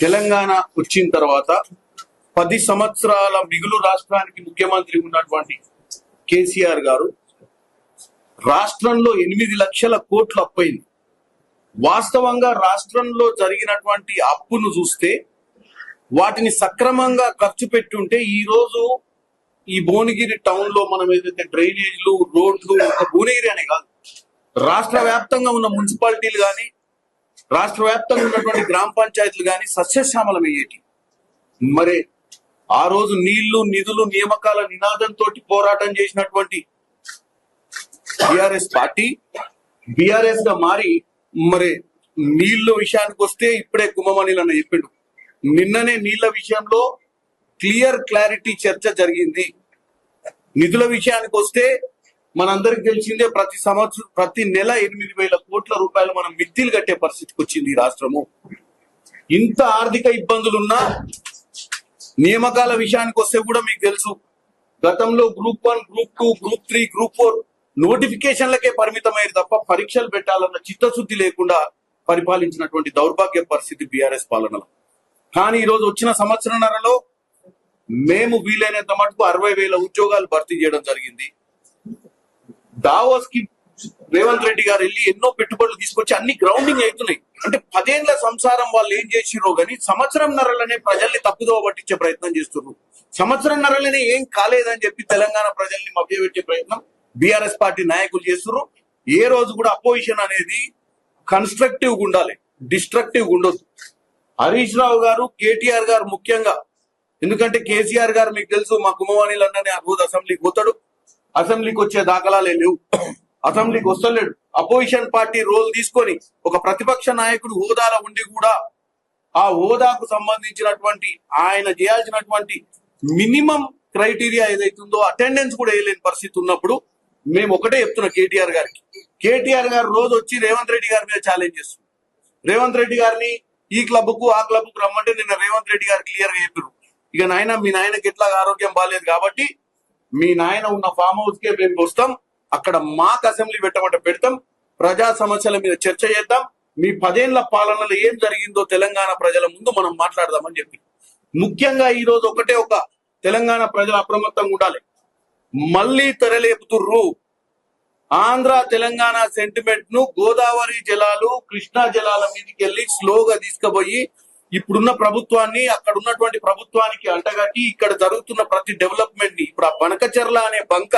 తెలంగాణ వచ్చిన తర్వాత 10 సంవత్సరాల మిగులు రాష్ట్రానికి ముఖ్యమంత్రి ఉన్నటువంటి కేసీఆర్ గారు రాష్ట్రంలో 8 లక్షల కోట్ల అప్పైంది. వాస్తవంగా రాష్ట్రంలో జరిగినటువంటి అప్పును చూస్తే వాటిని సక్రమంగా ఖర్చు పెట్టుంటే ఈ రోజు ఈ భువనగిరి టౌన్ లో మనం ఏదైతే డ్రైనేజ్లు, రోడ్లు, భువనగిరి అనే కాదు, రాష్ట్ర వ్యాప్తంగా ఉన్న మున్సిపాలిటీలు కానీ, రాష్ట్ర వ్యాప్తంగా ఉన్నటువంటి గ్రామ పంచాయతీలు కానీ సస్యశ్యామలం అయ్యేటి. మరి ఆ రోజు నీళ్లు, నిధులు, నియామకాల నినాదంతో పోరాటం చేసినటువంటి టిఆర్ఎస్ పార్టీ బిఆర్ఎస్ గా మారి మరి నీళ్లు విషయానికి వస్తే ఇప్పుడే కుమ్మమణిలు అన్న చెప్పిండు. నిన్ననే నీళ్ల విషయంలో క్లారిటీ చర్చ జరిగింది. నిధుల విషయానికి వస్తే మనందరికి తెలిసిందే, ప్రతి నెల 8,000 కోట్ల రూపాయలు మనం మిత్తిలు కట్టే పరిస్థితికి వచ్చింది ఈ రాష్ట్రము. ఇంత ఆర్థిక ఇబ్బందులున్నా నియామకాల విషయానికి వస్తే కూడా మీకు తెలుసు, గతంలో గ్రూప్ 1, గ్రూప్ 2, గ్రూప్ 3, గ్రూప్ 4 నోటిఫికేషన్లకే పరిమితమయ్యారు తప్ప పరీక్షలు పెట్టాలన్న చిత్తశుద్ధి లేకుండా పరిపాలించినటువంటి దౌర్భాగ్య పరిస్థితి బీఆర్ఎస్ పాలనలో. కానీ ఈ రోజు వచ్చిన సంవత్సరంన్నరలో మేము వీలైనంత మటుకు 60,000 ఉద్యోగాలు భర్తీ చేయడం జరిగింది. దావోస్ కి రేవంత్ రెడ్డి గారు వెళ్ళి ఎన్నో పెట్టుబడులు తీసుకొచ్చి అన్ని గ్రౌండింగ్ అవుతున్నాయి. అంటే 10 ఏళ్ల సంసారం వాళ్ళు ఏం చేసిరో గానీ సంవత్సరంన్నరలోనే ప్రజల్ని తప్పుదోవ పట్టించే ప్రయత్నం చేస్తున్నారు. సంవత్సరంన్నరలోనే ఏం కాలేదని చెప్పి తెలంగాణ ప్రజల్ని మభ్యపెట్టే ప్రయత్నం బీఆర్ఎస్ పార్టీ నాయకులు చేస్తున్నారు. ఏ రోజు కూడా అపోజిషన్ అనేది కన్స్ట్రక్టివ్ గా ఉండాలి, డిస్ట్రక్టివ్ గా ఉండొద్దు. హరీష్ రావు గారు, కేటీఆర్ గారు ముఖ్యంగా, ఎందుకంటే కేసీఆర్ గారు మీకు తెలుసు మా కుమ్మవాణిలు అన్ననే ఆ రోజు అసెంబ్లీకి పోతాడు, అసెంబ్లీకి వచ్చే దాఖలాలే లేవు, అసెంబ్లీకి వస్తలేడు. అపోజిషన్ పార్టీ రోల్ తీసుకొని ఒక ప్రతిపక్ష నాయకుడు హోదాలో ఉండి కూడా ఆ హోదాకు సంబంధించినటువంటి ఆయన చేయాల్సినటువంటి మినిమం క్రైటీరియా ఏదైతుందో అటెండెన్స్ కూడా వేయలేని పరిస్థితి ఉన్నప్పుడు మేము ఒకటే చెప్తున్నా కేటీఆర్ గారికి, కేటీఆర్ గారు రోజు వచ్చి రేవంత్ రెడ్డి గారి మీద ఛాలెంజ్ చేస్తున్నారు. రేవంత్ రెడ్డి గారిని ఈ క్లబ్ కు ఆ క్లబ్ కు రమ్మంటే నిన్న రేవంత్ రెడ్డి గారు క్లియర్ గా చెప్పారు, ఇక నాయన మీ నాయనకి ఎట్లా ఆరోగ్యం బాగాలేదు కాబట్టి మీ నాయన ఉన్న ఫామ్ హౌస్ కే మేము వస్తాం, అక్కడ మాకు అసెంబ్లీ పెట్టమంటే పెడతాం, ప్రజా సమస్యల మీద చర్చ చేద్దాం, మీ 10 ఏళ్ల పాలనలో ఏం జరిగిందో తెలంగాణ ప్రజల ముందు మనం మాట్లాడదామని చెప్పి. ముఖ్యంగా ఈ రోజు ఒక తెలంగాణ ప్రజలు అప్రమత్తంగా ఉండాలి. మళ్లీ తెరలేపుతుర్రు ఆంధ్ర తెలంగాణ సెంటిమెంట్ ను గోదావరి జలాలు, కృష్ణా జలాల మీదకి వెళ్ళి స్లోగా తీసుకుపోయి ఇప్పుడున్న ప్రభుత్వాన్ని అక్కడ ఉన్నటువంటి ప్రభుత్వానికి అంటగట్టి ఇక్కడ జరుగుతున్న ప్రతి డెవలప్మెంట్ ని, ఇప్పుడు ఆ బనకచెర్ల అనే బంక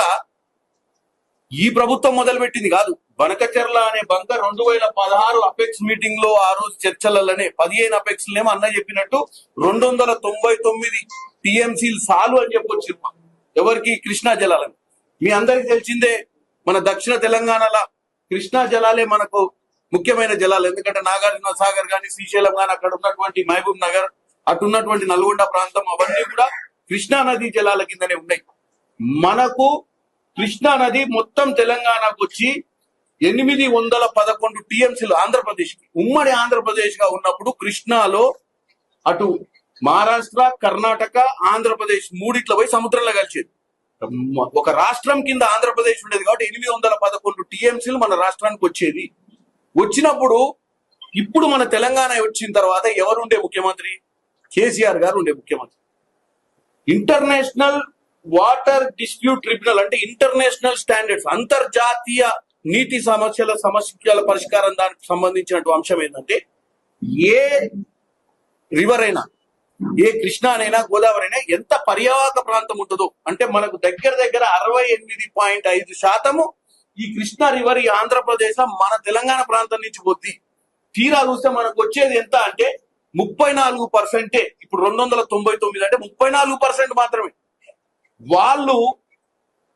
ఈ ప్రభుత్వం మొదలుపెట్టింది కాదు. బనకచెర్ల అనే బంక 2016 అపెక్స్ మీటింగ్ లో ఆ రోజు చర్చలలోనే 15 అపెక్స్ లేమో అన్న చెప్పినట్టు 299 టీఎంసీలు సాలు అని చెప్పొచ్చు. ఎవరికి? కృష్ణా జలాలని. మీ అందరికి తెలిసిందే, మన దక్షిణ తెలంగాణలో కృష్ణా జలాలే మనకు ముఖ్యమైన జలాలు. ఎందుకంటే నాగార్జున సాగర్ గాని, శ్రీశైలం గాని, అక్కడ ఉన్నటువంటి మహబూబ్ నగర్, అటు ఉన్నటువంటి నల్గొండ ప్రాంతం, అవన్నీ కూడా కృష్ణా నదీ జలాల కిందనే ఉన్నాయి. మనకు కృష్ణా నది మొత్తం తెలంగాణకు వచ్చి 811 టీఎంసీలు ఆంధ్రప్రదేశ్ కి, ఉమ్మడి ఆంధ్రప్రదేశ్ గా ఉన్నప్పుడు కృష్ణాలో అటు మహారాష్ట్ర, కర్ణాటక, ఆంధ్రప్రదేశ్ మూడిట్లో పోయి సముద్రంలో కలిసేది. ఒక రాష్ట్రం కింద ఆంధ్రప్రదేశ్ ఉండేది కాబట్టి 811 టీఎంసీలు మన రాష్ట్రానికి వచ్చేది. వచ్చినప్పుడు ఇప్పుడు మన తెలంగాణ వచ్చిన తర్వాత ఎవరు ఉండే ముఖ్యమంత్రి? కేసీఆర్ గారు ఉండే ముఖ్యమంత్రి. ఇంటర్నేషనల్ వాటర్ డిస్ప్యూట్ ట్రిబ్యునల్ అంటే ఇంటర్నేషనల్ స్టాండర్డ్స్, అంతర్జాతీయ నీటి సమస్యల పరిష్కారం దానికి సంబంధించిన అంశం ఏంటంటే, ఏ రివర్ అయినా, ఏ కృష్ణానైనా, గోదావరి అయినా ఎంత పర్యావరణ ప్రాంతం ఉంటుందో, అంటే మనకు దగ్గర 68.5% ఈ కృష్ణా రివర్ ఈ ఆంధ్రప్రదేశ్ మన తెలంగాణ ప్రాంతం నుంచి పోద్ది. తీరా చూస్తే మనకు వచ్చేది ఎంత అంటే 34%. ఇప్పుడు 299 అంటే 34% మాత్రమే. వాళ్ళు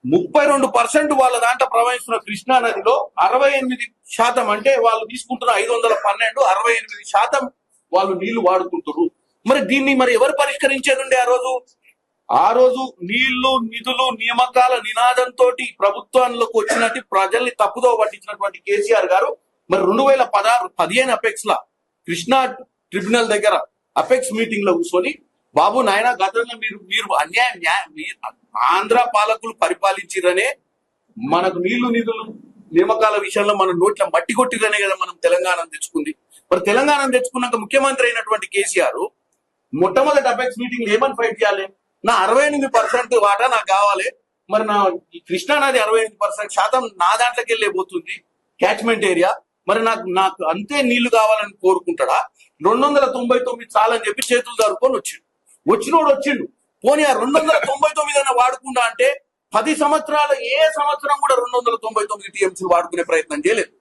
32% వాళ్ళ దాంట్లో ప్రవహిస్తున్న కృష్ణా నదిలో 68% అంటే వాళ్ళు తీసుకుంటున్న 512, 68% వాళ్ళు నీళ్లు వాడుకుంటారు. మరి దీన్ని ఎవరు పరిష్కరించేది ఉండే ఆ రోజు నీళ్లు, నిధులు, నియామకాల నినాదంతో ప్రభుత్వంలోకి వచ్చినట్టు ప్రజల్ని తప్పుదో పట్టించినటువంటి కేసీఆర్ గారు మరి 2015 అపెక్స్ లా కృష్ణా ట్రిబ్యునల్ దగ్గర అపెక్స్ మీటింగ్ లో కూర్చొని, బాబు నాయన గతంలో మీరు అన్యాయం ఆంధ్ర పాలకులు పరిపాలించిరనే మనకు నీళ్లు, నిధులు, నియామకాల విషయంలో మన నోట్ల మట్టి కొట్టిరనే కదా మనం తెలంగాణ తెచ్చుకుంది. మరి తెలంగాణ తెచ్చుకున్నాక ముఖ్యమంత్రి అయినటువంటి కేసీఆర్ మొట్టమొదటి అపెక్స్ మీటింగ్ ఏమని ఫైట్ చేయాలి? నా 68% వాటా నాకు కావాలి, మరి నా కృష్ణా నది 68% శాతం నా దాంట్లోకి వెళ్ళే పోతుంది క్యాచ్మెంట్ ఏరియా, మరి నాకు నాకు అంతే నీళ్లు కావాలని కోరుకుంటాడా? 299 చాలని చెప్పి చేతులు జరుపుకొని వచ్చినోడు వచ్చిండు. పోనీ ఆ 299 అయినా వాడుకుంటా అంటే 10 సంవత్సరాల ఏ సంవత్సరం కూడా 299 టీఎంసీలు వాడుకునే ప్రయత్నం చేయలేదు.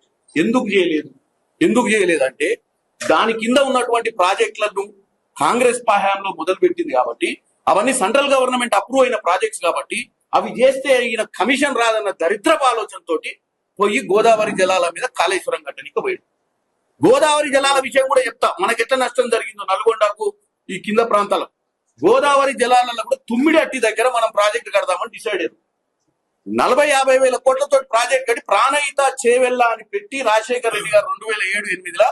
ఎందుకు చేయలేదు అంటే దాని కింద ఉన్నటువంటి ప్రాజెక్టులను కాంగ్రెస్ హయాంలో మొదలు పెట్టింది కాబట్టి, అవన్నీ సెంట్రల్ గవర్నమెంట్ అప్రూవ్ అయిన ప్రాజెక్ట్స్ కాబట్టి అవి చేస్తే ఈయన కమిషన్ రాదన్న దరిద్రపు ఆలోచనతో పోయి గోదావరి జలాల మీద కాళేశ్వరం కట్టడానికి పోయాడు. గోదావరి జలాల విషయం కూడా చెప్తా, మనకి ఎట్లా నష్టం జరిగిందో నల్గొండకు ఈ కింద ప్రాంతాల గోదావరి జలాలలో కూడా తుమ్మిడి అట్టి దగ్గర మనం ప్రాజెక్ట్ కడదామని డిసైడ్ అయ్యారు. 40-50 వేల కోట్లతో ప్రాజెక్ట్ కట్టి ప్రాణహిత చేవెళ్ళ అని పెట్టి రాజశేఖర రెడ్డి గారు 2007-8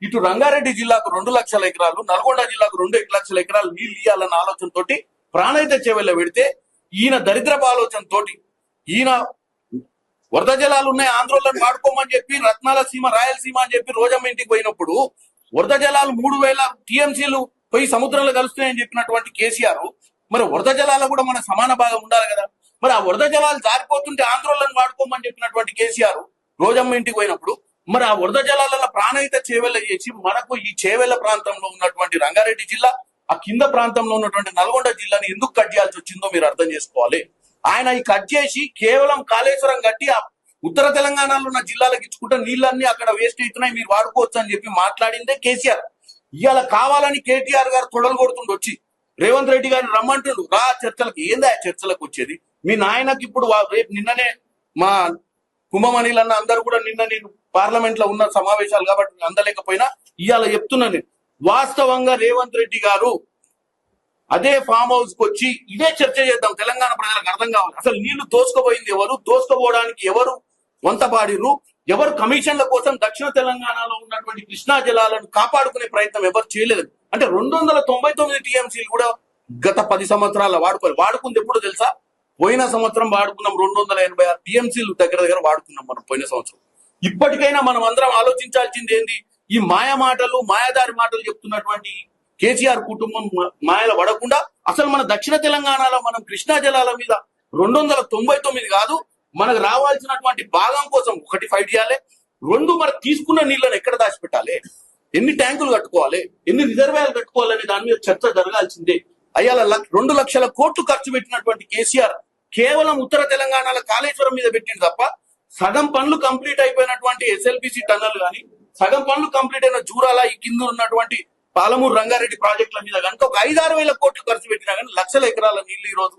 ఇటు రంగారెడ్డి జిల్లాకు 2 లక్షల ఎకరాలు, నల్గొండ జిల్లాకు 2 లక్షల ఎకరాలు నీళ్లు ఇవ్వాలన్న ఆలోచనతోటి ప్రాణహిత చేవెళ్ళ పెడితే ఈయన దరిద్రపు ఆలోచనతోటి ఈయన వరద జలాలు ఉన్నాయి ఆంధ్రోలను వాడుకోమని చెప్పి రత్నాల సీమ రాయలసీమ అని చెప్పి రోజమ్మ ఇంటికి పోయినప్పుడు వరద జలాలు 3000 టీఎంసీలు పోయి సముద్రంలో కలుస్తున్నాయని చెప్పినటువంటి కేసీఆర్ మరి వరద జలాలు కూడా మన సమాన భాగం ఉండాలి కదా. మరి ఆ వరద జలాలు జారిపోతుంటే ఆంధ్రోలను వాడుకోమని చెప్పినటువంటి కేసీఆర్ రోజమ్మ ఇంటికి పోయినప్పుడు మరి ఆ వరద జలాలలో ప్రాణహిత చేవెళ్ళ చేసి మనకు ఈ చేవెళ్ళ ప్రాంతంలో ఉన్నటువంటి రంగారెడ్డి జిల్లా, ఆ కింద ప్రాంతంలో ఉన్నటువంటి నల్గొండ జిల్లాని ఎందుకు కట్ చేయాల్సి వచ్చిందో మీరు అర్థం చేసుకోవాలి. ఆయన ఈ కట్ చేసి కేవలం కాళేశ్వరం కట్టి ఆ ఉత్తర తెలంగాణలో ఉన్న జిల్లాలకు ఇచ్చుకుంటే నీళ్ళన్నీ అక్కడ వేస్ట్ అవుతున్నాయి, మీరు వాడుకోవచ్చు అని చెప్పి మాట్లాడిందే కేసీఆర్. ఇవాళ కావాలని కేటీఆర్ గారు తొడలు కొడుతుండు, వచ్చి రేవంత్ రెడ్డి గారిని రమ్మంటుండు, రా చర్చలకు. ఏందా చర్చలకు వచ్చేది? మీ నాయనకి ఇప్పుడు రేపు నిన్ననే మా కుంభమణిలన్న అందరూ కూడా నిన్న నేను పార్లమెంట్ లో ఉన్న సమావేశాలు కాబట్టి అందలేకపోయినా ఇవాళ చెప్తున్నా నేను, వాస్తవంగా రేవంత్ రెడ్డి గారు అదే ఫామ్ హౌస్ కు వచ్చి ఇదే చర్చ చేద్దాం, తెలంగాణ ప్రజలకు అర్థం కావాలి. అసలు నీళ్లు దోసుకోపోయింది ఎవరు, దోసుకోపోవడానికి ఎవరు వంత పాడిరు, ఎవరు కమిషన్ల కోసం దక్షిణ తెలంగాణలో ఉన్నటువంటి కృష్ణా జలాలను కాపాడుకునే ప్రయత్నం ఎవరు చేయలేదు. అంటే 299 టీఎంసీలు కూడా గత 10 సంవత్సరాల వాడుకుంది ఎప్పుడు తెలుసా? పోయిన సంవత్సరం వాడుకున్నాం 286 టీఎంసీలు దగ్గర వాడుకున్నాం మనం పోయిన సంవత్సరం. ఇప్పటికైనా మనం అందరం ఆలోచించాల్సింది ఏంది? ఈ మాయమాటలు మాయాదారి మాటలు చెప్తున్నటువంటి కేసీఆర్ కుటుంబం మాయలు పడకుండా అసలు మన దక్షిణ తెలంగాణలో మనం కృష్ణా జలాల మీద 299 కాదు, మనకు రావాల్సినటువంటి భాగం కోసం ఒకటి ఫైట్ చేయాలి, 2 మరి తీసుకున్న నీళ్లను ఎక్కడ దాచిపెట్టాలి, ఎన్ని ట్యాంకులు కట్టుకోవాలి, ఎన్ని రిజర్వాయర్లు కట్టుకోవాలనే దాని మీద చర్చ జరగాల్సిందే. అయ్యాల 2 లక్షల కోట్లు ఖర్చు పెట్టినటువంటి కేసీఆర్ కేవలం ఉత్తర తెలంగాణలో కాళేశ్వరం మీద పెట్టింది తప్ప సగం పనులు కంప్లీట్ అయిపోయినటువంటి ఎస్ఎల్బిసి టన్నల్ గాని, సగం పనులు కంప్లీట్ అయిన జూరాల ఈ కింద ఉన్నటువంటి పాలమూరు రంగారెడ్డి ప్రాజెక్టుల మీద కనుక ఒక 5-6 వేల కోట్లు ఖర్చు పెట్టినా కానీ లక్షల ఎకరాల నీళ్లు ఈ రోజు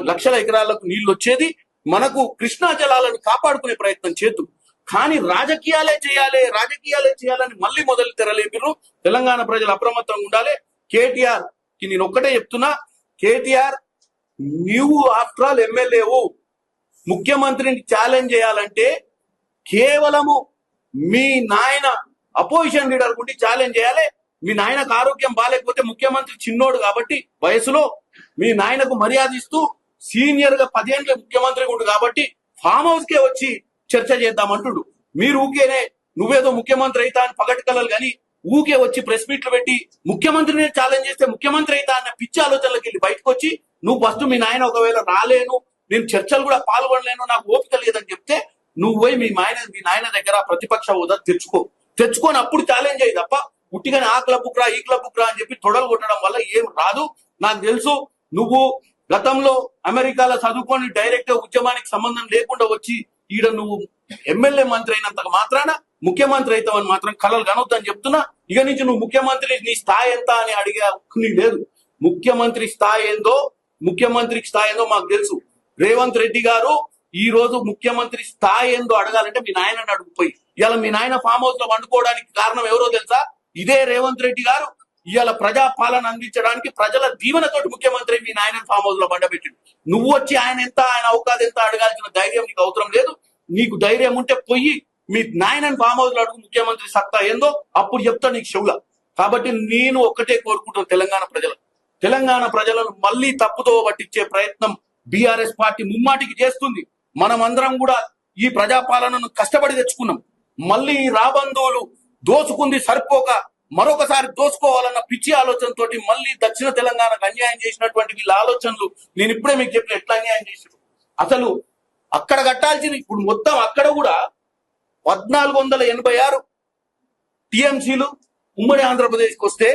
లక్షల ఎకరాలకు నీళ్లు వచ్చేది. మనకు కృష్ణా జలాలను కాపాడుకునే ప్రయత్నం చేద్దు. కానీ రాజకీయాలే చేయాలని మళ్ళీ మొదలు తెరలేపిరు. తెలంగాణ ప్రజలు అప్రమత్తంగా ఉండాలి. కేటీఆర్ కి నేను ఒక్కటే చెప్తున్నా, కేటీఆర్ నువ్వు ఆఫ్టర్ ఆల్ ఎమ్మెల్యేవు, ముఖ్యమంత్రిని ఛాలెంజ్ చేయాలంటే కేవలము మీ నాయన అపోజిషన్ లీడర్ గుండి ఛాలెంజ్ చేయాలి. మీ నాయనకు ఆరోగ్యం బాగాలేకపోతే ముఖ్యమంత్రి చిన్నోడు కాబట్టి వయసులో మీ నాయనకు మర్యాద ఇస్తూ సీనియర్ గా 10 ఏళ్ళ ముఖ్యమంత్రి ఉండు కాబట్టి ఫామ్ హౌస్ కే వచ్చి చర్చ చేద్దామంటుడు. మీరు ఊకేనే నువ్వేదో ముఖ్యమంత్రి అయితా అని పగటి కలలు కానీ ఊకే వచ్చి ప్రెస్ మీట్లు పెట్టి ముఖ్యమంత్రిని ఛాలెంజ్ చేస్తే ముఖ్యమంత్రి అయితా అన్న పిచ్చి ఆలోచనలకు వెళ్ళి బయటకు వచ్చి నువ్వు ఫస్ట్ మీ నాయన ఒకవేళ రాలేను, నేను చర్చలు కూడా పాల్గొనలేను, నాకు ఓపిక లేదని చెప్తే నువ్వు పోయి మీ నాయన దగ్గర ప్రతిపక్ష హోదా తెచ్చుకొని అప్పుడు ఛాలెంజ్ అయ్యి తప్ప ఉట్టిగానే ఆ క్లబ్కు రా ఈ క్లబ్కు రా అని చెప్పి తొడలు కొట్టడం వల్ల ఏం రాదు. నాకు తెలుసు నువ్వు గతంలో అమెరికాలో చదువుకొని డైరెక్ట్ ఉద్యమానికి సంబంధం లేకుండా వచ్చి ఈడ నువ్వు ఎమ్మెల్యే మంత్రి అయినంత మాత్రాన ముఖ్యమంత్రి అవుతావని మాత్రం కలలు కనొద్దని చెప్తున్నా. ఇక నుంచి నువ్వు ముఖ్యమంత్రి నీ స్థాయి ఎంత అని అడిగే హక్కు లేదు. ముఖ్యమంత్రికి స్థాయి ఏందో మాకు తెలుసు. రేవంత్ రెడ్డి గారు ఈ రోజు ముఖ్యమంత్రి స్థాయి ఏందో అడగాలంటే మీ నాయనని అడుగుపోయి, ఇవాళ మీ నాయన ఫామ్ హౌస్ లో వండుకోవడానికి కారణం ఎవరో తెలుసా? ఇదే రేవంత్ రెడ్డి గారు. ఇవాళ ప్రజా పాలన అందించడానికి ప్రజల దీవెనతోటి ముఖ్యమంత్రి మీ నాయన ఫామ్ హౌస్ లో బండబెట్టిండు. నువ్వు వచ్చి ఆయన ఎంత, ఆయన అవకాశం ఎంత అడగాల్సిన ధైర్యం నీకు అవసరం లేదు. నీకు ధైర్యం ఉంటే పోయి మీ నాయనని ఫామ్ హౌస్ లో అడుగు, ముఖ్యమంత్రి సత్తా ఏందో అప్పుడు చెప్తా నీకు చెవులా. కాబట్టి నేను ఒక్కటే కోరుకుంటాను, తెలంగాణ ప్రజలను మళ్ళీ తప్పుతో పట్టించే ప్రయత్నం బీఆర్ఎస్ పార్టీ ముమ్మాటికి చేస్తుంది. మనం అందరం కూడా ఈ ప్రజాపాలనను కష్టపడి తెచ్చుకున్నాం. మళ్ళీ రాబంధువులు దోచుకుంది సరిపోక మరొకసారి దోచుకోవాలన్న పిచ్చి ఆలోచనతో మళ్ళీ దక్షిణ తెలంగాణకు అన్యాయం చేసినటువంటి వీళ్ళ ఆలోచనలు నేను ఇప్పుడే మీకు చెప్పిన ఎట్లా అన్యాయం చేశారు. అసలు అక్కడ కట్టాల్సింది ఇప్పుడు మొత్తం అక్కడ కూడా 1486 టీఎంసీలు ఉమ్మడి ఆంధ్రప్రదేశ్కి వస్తే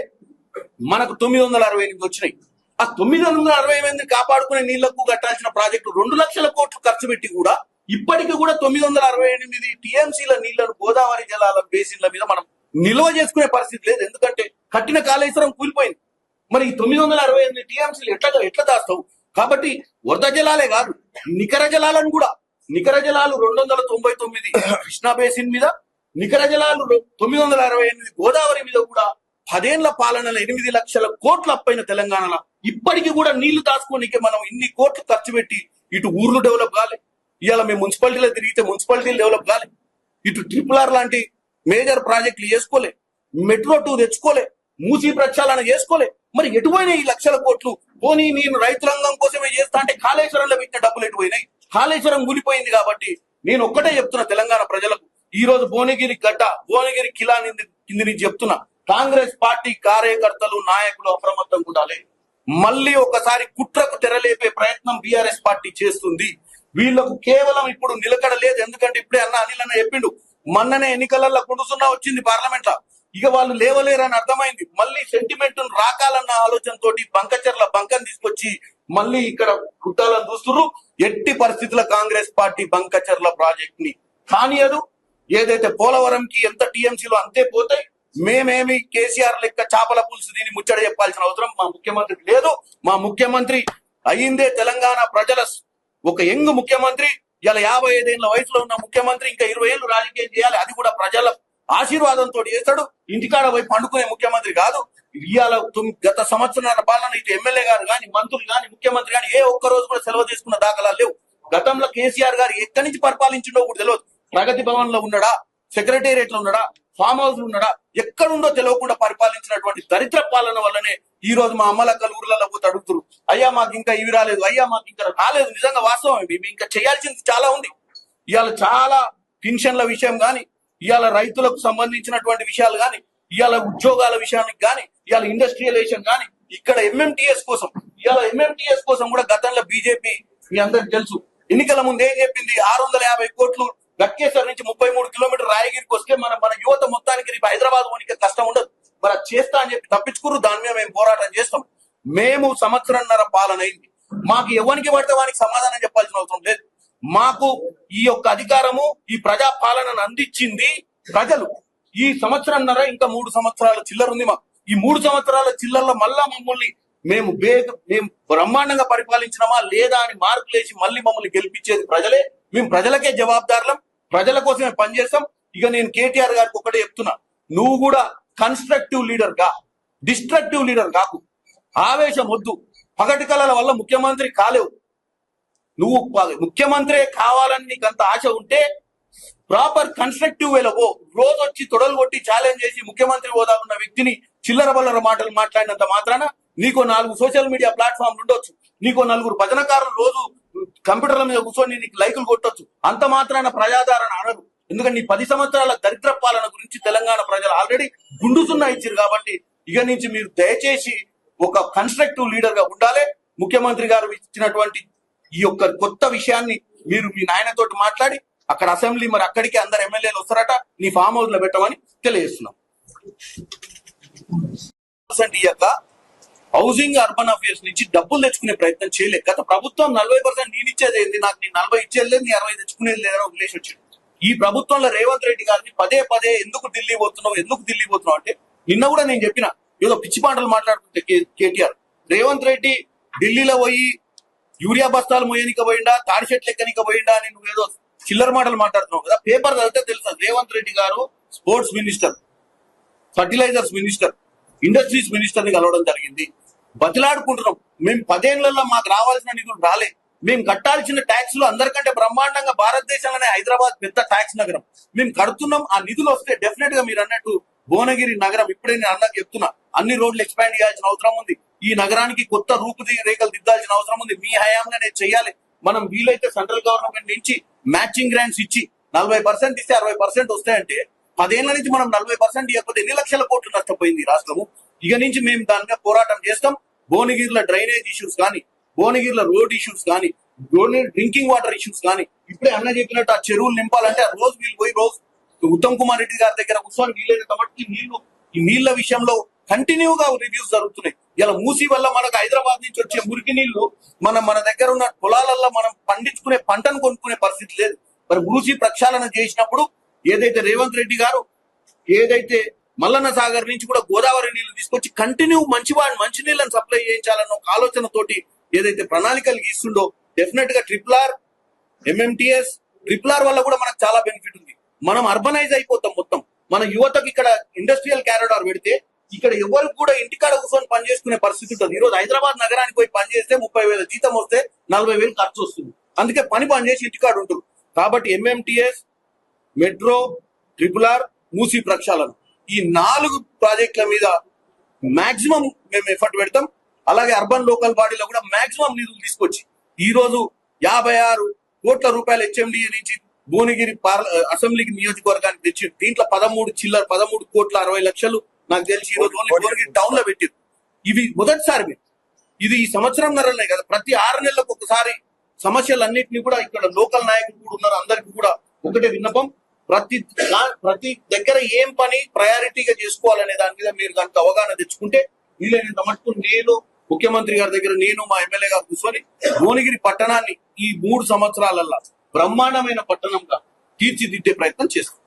మనకు 968 వచ్చినాయి. ఆ 968 కాపాడుకునే నీళ్లకు కట్టాల్సిన ప్రాజెక్టు 2 లక్షల కోట్లు ఖర్చు పెట్టి కూడా ఇప్పటికీ కూడా 968 టీఎంసీల నీళ్లను గోదావరి జలాల బేసిన్ల మీద మనం నిల్వ చేసుకునే పరిస్థితి లేదు. ఎందుకంటే కట్టిన కాళేశ్వరం కూలిపోయింది. మరి ఈ 968 టీఎంసీలు ఎట్లా దాస్తావు? కాబట్టి వరద జలాలే కాదు, నికర జలాలను కూడా, నికర జలాలు 299 కృష్ణా బేసిన్ మీద, నికర జలాలు 968 గోదావరి మీద కూడా 10 ఏళ్ల పాలనలో 8 లక్షల కోట్ల అప్పైన తెలంగాణలో ఇప్పటికీ కూడా నీళ్లు దాచుకోనికే మనం ఇన్ని కోట్లు ఖర్చు పెట్టి ఇటు ఊర్లు డెవలప్ కాలే. ఇవాళ మేము మున్సిపాలిటీలో తిరిగితే మున్సిపాలిటీలు డెవలప్ కాలే. ఇటు RRR లాంటి మేజర్ ప్రాజెక్టులు చేసుకోలే, మెట్రో 2 తెచ్చుకోలే, మూసీ ప్రక్షాళన చేసుకోలే. మరి ఎటుపోయినాయి ఈ లక్షల కోట్లు? పోనీ నేను రైతు రంగం కోసమే చేస్తా అంటే కాళేశ్వరంలో పెట్టిన డబ్బులు ఎటుపోయినాయి? కాళేశ్వరం కూలిపోయింది. కాబట్టి నేను ఒక్కటే చెప్తున్నా తెలంగాణ ప్రజలకు, ఈ రోజు భువనగిరి గడ్డ, భువనగిరి కిలా కింది నుంచి చెప్తున్నా, కాంగ్రెస్ పార్టీ కార్యకర్తలు నాయకులు అప్రమత్తంగా ఉండాలి. మళ్ళీ ఒకసారి కుట్రకు తెరలేపే ప్రయత్నం బీఆర్ఎస్ పార్టీ చేస్తుంది. వీళ్లకు కేవలం ఇప్పుడు నిలకడ లేదు. ఎందుకంటే ఇప్పుడే అనిల్ అన్న చెప్పిండు, మొన్ననే ఎన్నికలలో గుండుసున్నా వచ్చింది పార్లమెంట్ లో, ఇక వాళ్ళు లేవలేరని అర్థమైంది. మళ్ళీ సెంటిమెంట్ రాకాలన్న ఆలోచనతో బంకచర్ల బంకం తీసుకొచ్చి మళ్ళీ ఇక్కడ గుట్టాలను చూస్తున్నారు. ఎట్టి పరిస్థితుల కాంగ్రెస్ పార్టీ బంకచర్ల ప్రాజెక్ట్ ని కానియదు. ఏదైతే పోలవరంకి ఎంత టీఎంసీలో అంతే పోతాయి. మేమేమి కేసీఆర్ లెక్క చేపల పులుసు దీన్ని ముచ్చట చెప్పాల్సిన అవసరం మా ముఖ్యమంత్రికి లేదు. మా ముఖ్యమంత్రి అయిందే తెలంగాణ ప్రజల ఒక యంగ్ ముఖ్యమంత్రి. ఇలా 55 ఏళ్ల వయసులో ఉన్న ముఖ్యమంత్రి ఇంకా 20 ఏళ్లు రాజకీయం చేయాలి, అది కూడా ప్రజల ఆశీర్వాదంతో చేస్తాడు. ఇంటికాడ పోయి పండుకునే ముఖ్యమంత్రి కాదు. ఇవాళ గత సంవత్సరాల పాలన ఇటు ఎమ్మెల్యే గారు కానీ, మంత్రులు కానీ, ముఖ్యమంత్రి కానీ ఏ ఒక్క రోజు కూడా సెలవు తీసుకున్న దాఖలాలు లేవు. గతంలో కేసీఆర్ గారు ఎక్కడి నుంచి పరిపాలించిండో కూడా తెలియదు. ప్రగతి భవన్ లో ఉన్నాడా, సెక్రటేరియట్ లో ఉన్నాడా, ఫామ్ హౌస్ లో ఉన్నాడా, ఎక్కడుండో తెలియకుండా పరిపాలించినటువంటి దరిద్ర పాలన వల్లనే ఈ రోజు మా అమ్మలక్కలు ఊర్లలో పోతే అడుగుతారు, అయ్యా మాకు ఇంకా ఇవి రాలేదు, అయ్యా మాకు ఇంకా రాలేదు. నిజంగా వాస్తవం, ఇంకా చేయాల్సింది చాలా ఉంది. ఇవాళ చాలా పెన్షన్ల విషయం కానీ, ఇవాళ రైతులకు సంబంధించినటువంటి విషయాలు కానీ, ఇవాళ ఉద్యోగాల విషయానికి కానీ, ఇవాళ ఇండస్ట్రియలైజేషన్ కానీ, ఇక్కడ ఎంఎంటీఎస్ కోసం, ఇవాళ ఎంఎంటీఎస్ కోసం కూడా గతంలో బీజేపీ మీ అందరికి తెలుసు ఎన్నికల ముందు ఏం చెప్పింది, 650 కోట్లు గట్కేశ్వర్ నుంచి 33 కిలోమీటర్ రాయగిరికి వస్తే మన యువత మొత్తానికి రేపు హైదరాబాద్ పోనీకి కష్టం ఉండదు. మరి అది చేస్తా అని చెప్పి తప్పించుకురు. దాని మీద మేము పోరాటం చేస్తాం. మేము 1.5 సంవత్సరం పాలన అయింది. మాకు ఎవరికి పడితే వానికి సమాధానం చెప్పాల్సిన అవసరం లేదు. మాకు ఈ యొక్క అధికారము, ఈ ప్రజా పాలనను అందించింది ప్రజలు. ఈ 1.5 సంవత్సరం ఇంకా 3 సంవత్సరాల చిల్లర ఉంది మాకు. ఈ 3 సంవత్సరాల చిల్లరలో మళ్ళా మమ్మల్ని మేము బ్రహ్మాండంగా పరిపాలించినమా లేదా అని మార్కులేసి మళ్ళీ మమ్మల్ని గెలిపించేది ప్రజలే. మేము ప్రజలకే జవాబుదారులం, ప్రజల కోసమే పనిచేస్తాం. ఇక నేను కేటీఆర్ గారికి ఒకటే చెప్తున్నా, నువ్వు కూడా కన్స్ట్రక్టివ్ లీడర్ గా, డిస్ట్రక్టివ్ లీడర్ కాకు. ఆవేశం వద్దు. పగటి కళల వల్ల ముఖ్యమంత్రి కాలేవు. నువ్వు ముఖ్యమంత్రి కావాలని నీకు అంత ఆశ ఉంటే ప్రాపర్ కన్స్ట్రక్టివ్ వేలో పో. రోజు వచ్చి తొడలు కొట్టి ఛాలెంజ్ చేసి ముఖ్యమంత్రి హోదా ఉన్న వ్యక్తిని చిల్లర బల్లర మాటలు మాట్లాడినంత మాత్రాన నీకో 4 సోషల్ మీడియా ప్లాట్ఫామ్లు ఉండొచ్చు, నీకో 4 భజనకారులు రోజు కంప్యూటర్ల మీద కూర్చొని నీకు లైకులు కొట్టొచ్చు, అంత మాత్రాన ప్రజాదరణ అనరు. ఎందుకంటే నీ 10 సంవత్సరాల దరిద్ర పాలన గురించి తెలంగాణ ప్రజలు ఆల్రెడీ గుండుసున్నా ఇచ్చారు. కాబట్టి ఇక నుంచి మీరు దయచేసి ఒక కన్స్ట్రక్టివ్ లీడర్ గా ఉండాలి. ముఖ్యమంత్రి గారు ఇచ్చినటువంటి ఈ యొక్క కొత్త విషయాన్ని మీరు మీ నాయనతోటి మాట్లాడి అక్కడ అసెంబ్లీ, మరి అక్కడికి అందరు ఎమ్మెల్యేలు వస్తారట, నీ ఫామ్ హౌస్ లో పెట్టమని తెలియజేస్తున్నాం. ఈ యొక్క హౌసింగ్ అర్బన్ అఫేర్స్ నుంచి డబ్బులు తెచ్చుకునే ప్రయత్నం చేయలేదు. గత ప్రభుత్వం 40% నేను ఇచ్చేది ఏంది, నాకు నీ 40 ఇచ్చేది లేదు, నీ 60 తెచ్చుకునేది లేదని వదిలేసి వచ్చింది. ఈ ప్రభుత్వంలో రేవంత్ రెడ్డి గారిని పదే ఎందుకు ఢిల్లీ పోతున్నావు అంటే, నిన్న కూడా నేను చెప్పిన, ఏదో పిచ్చి పాటలు మాట్లాడుతుంటే కేటీఆర్, రేవంత్ రెడ్డి ఢిల్లీలో పోయి యూరియా బస్తాలు మోయనిక పోయిండా, తాడి చెట్లు ఎక్కనిక పోయిండా అని నువ్వు ఏదో చిల్లర మాటలు మాట్లాడుతున్నావు కదా. పేపర్ చదివితే తెలుసా, రేవంత్ రెడ్డి గారు sports minister, fertilisers minister, industries minister ని కలవడం జరిగింది. బతిలాడుకుంటున్నాం. మేము 10 ఏళ్లలో మాకు రావాల్సిన నిధులు రాలే. మేము కట్టాల్సిన ట్యాక్స్ లో అందరికంటే బ్రహ్మాండంగా భారతదేశంలోనే హైదరాబాద్ పెద్ద ట్యాక్స్ నగరం. మేము కడుతున్నాం. ఆ నిధులు వస్తే డెఫినెట్ గా మీరు అన్నట్టు భువనగిరి నగరం, ఇప్పుడే నేను అన్నకు చెప్తున్నా, అన్ని రోడ్లు ఎక్స్పాండ్ చేయాల్సిన అవసరం ఉంది. ఈ నగరానికి కొత్త రేఖలు దిద్దాల్సిన అవసరం ఉంది. మీ హయాంగానే చేయాలి. మనం వీలైతే సెంట్రల్ గవర్నమెంట్ నుంచి మ్యాచింగ్ గ్రాంట్స్ ఇచ్చి 40% ఇస్తే 60% వస్తాయంటే 10 ఏళ్ల నుంచి మనం 40% ఇవ్వకపోతే ఎన్ని లక్షల కోట్లు నష్టపోయింది ఈ రాష్ట్రము. ఇక నుంచి మేము దాని మీద పోరాటం చేస్తాం. భువనగిరిలో డ్రైనేజ్ ఇష్యూస్ కానీ, భువనగిరిలో రోడ్ ఇష్యూస్ కానీ, డ్రింకింగ్ వాటర్ ఇష్యూస్ కానీ, ఇప్పుడే అన్న చెప్పినట్టు ఆ చెరువులు నింపాలంటే ఆ రోజు వీళ్ళు పోయి రోజు ఉత్తమ్ కుమార్ రెడ్డి గారి దగ్గర కూర్చొని వీలైనంత మటుకు ఈ నీళ్ల విషయంలో కంటిన్యూగా రివ్యూస్ జరుగుతున్నాయి. ఇలా మూసీ వల్ల మనకు హైదరాబాద్ నుంచి వచ్చే మురికి నీళ్లు మన దగ్గర ఉన్న పొలాలలో మనం పండించుకునే పంటను కొనుక్కునే పరిస్థితి లేదు. మరి మూసీ ప్రక్షాళన చేసినప్పుడు ఏదైతే రేవంత్ రెడ్డి గారు ఏదైతే మల్లన్న సాగర్ నుంచి కూడా గోదావరి నీళ్లు తీసుకొచ్చి కంటిన్యూ మంచి నీళ్ళని సప్లై చేయించాలన్న ఒక ఆలోచనతోటి ఏదైతే ప్రణాళికలు గీస్తుండో డెఫినెట్ గా RRR, MMTS, RRR వల్ల కూడా మనకు చాలా బెనిఫిట్ ఉంది. మనం అర్బనైజ్ అయిపోతాం మొత్తం. మన యువతకు ఇక్కడ ఇండస్ట్రియల్ క్యారిడార్ పెడితే ఇక్కడ ఎవరికి కూడా ఇంటికాడ కూర్చొని పని చేసుకునే పరిస్థితి ఉంటుంది. ఈ రోజు హైదరాబాద్ నగరానికి పోయి పని చేస్తే 30,000 జీతం వస్తే 40,000 ఖర్చు వస్తుంది. అందుకే పని చేసి ఇంటికాడ ఉంటుంది. కాబట్టి MMTS, మెట్రో, RRR, మూసీ ప్రక్షాళన ఈ 4 ప్రాజెక్టుల మీద మాక్సిమం మేము ఎఫర్ట్ పెడతాం. అలాగే అర్బన్ లోకల్ బాడీలో కూడా మాక్సిమం నిధులు తీసుకొచ్చి ఈ రోజు 56 కోట్ల రూపాయలు HMDA నుంచి భువనగిరి అసెంబ్లీకి నియోజకవర్గానికి తెచ్చి దీంట్లో 13 కోట్ల 60 లక్షలు నాకు తెలిసి ఈ రోజు భువనగిరి టౌన్ లో పెట్టారు. ఇవి మొదటిసారి ఇది ఈ సంవత్సరం నరలే కదా, ప్రతి 6 నెలలకు ఒకసారి సమస్యలన్నింటినీ కూడా ఇక్కడ లోకల్ నాయకులు కూడా ఉన్నారు. అందరికీ కూడా ఒకటే విన్నపం, ప్రతి దగ్గర ఏం పని ప్రయారిటీగా చేసుకోవాలనే దాని మీద మీరు కనుక అవగాహన తెచ్చుకుంటే వీలైనంత మటుకు నేను ముఖ్యమంత్రి గారి దగ్గర నేను మా ఎమ్మెల్యే గారు కూర్చొని భువనగిరి పట్టణాన్ని ఈ 3 సంవత్సరాలల్లో బ్రహ్మాండమైన పట్టణంగా తీర్చిదిద్దే ప్రయత్నం చేస్తాం.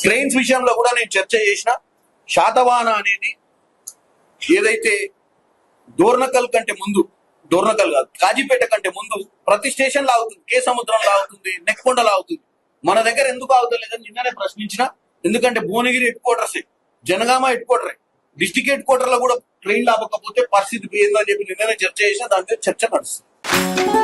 ట్రైన్స్ విషయంలో కూడా నేను చర్చ చేసిన. శాతవాహన అనేది ఏదైతే దోర్నకల్ కంటే ముందు, దోర్నకల్ కాదు కాజీపేట కంటే ముందు ప్రతి స్టేషన్ లో అవుతుంది, కే సముద్రంలో అవుతుంది, నెక్కొండలో అవుతుంది. మన దగ్గర ఎందుకు అవుతలేదని నిన్ననే ప్రశ్నించిన. ఎందుకంటే Bhuvanagiri headquarters, Janagama head quarter, district head quarter లో కూడా ట్రైన్ ఆపకపోతే పరిస్థితి ఏందని చెప్పి నిన్ననే చర్చ చేసిన. దాని మీద చర్చ నడుస్తుంది.